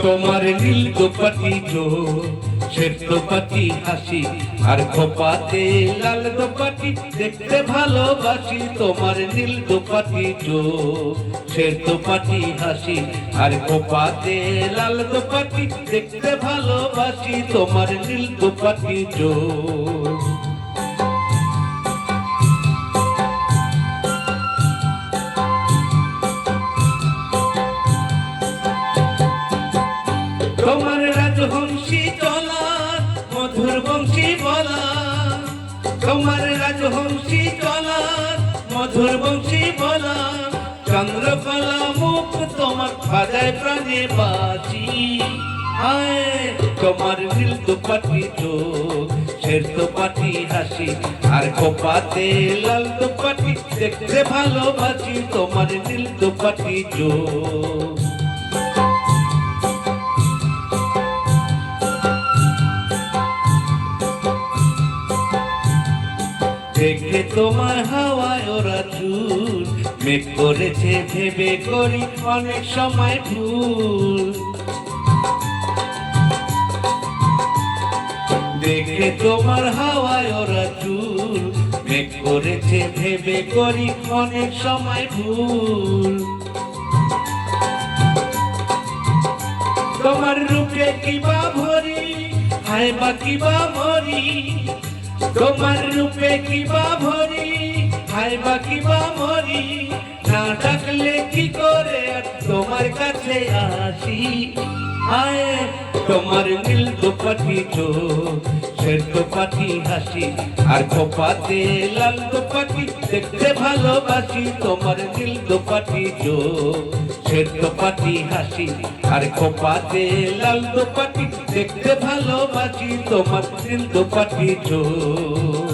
তোমার নীল দোপাটি চোখ, শ্বেত দোপাটি হাসি, আর খোপাতে লাল দোপাটি দেখতে ভালোবাসি। তোমার নীল দোপাটি চোখ, শ্বেত দোপাটি হাসি, আর খোপাতে লাল দোপাটি দেখতে ভালোবাসি। তোমার নীল দোপাটি চোখ। তোমার রাজহংসী চলা, মধুর বংশী বলা, তোমার রাজহংসী চলা, মধুর বংশী বলা, চন্দ্রকলা মুখ তোমার বাজায় প্রাণে বাঁচি। হায় তোমার নীল দোপাটি চোখ, শ্বেত দোপাটি হাসি, আর খোপাতে লাল দোপাটি দেখতে ভালোবাসি। তোমার নীল দোপাটি চোখ। দেখে তোমার হাওয়ায় ওরা চুল, মেঘ করেছে ভেবে করি অনেক সময় ভুল। দেখে তোমার হাওয়ায় ওরা চুল, মেঘ করেছে ভেবে করি অনেক সময় ভুল। তোমার রূপে কিবা ভরি, হায় বা কিবা মরি, তোমার রূপে কিবা ভরি, হায় বা কিবা মরি, না ডাকলে কি করে তোমার কাছে আসি। হায় তোমার নীল দোপাটি চোখ, শ্বেত দোপাটি হাসি, আর খোপাতে লাল দোপাটি দেখতে ভালোবাসি। তোমার নীল দোপাটি চোখ, শ্বেত দোপাটি হাসি, আর খোপাতে লাল দোপাটি দেখতে ভালোবাসি। তোমার নীল দোপাটি চোখ।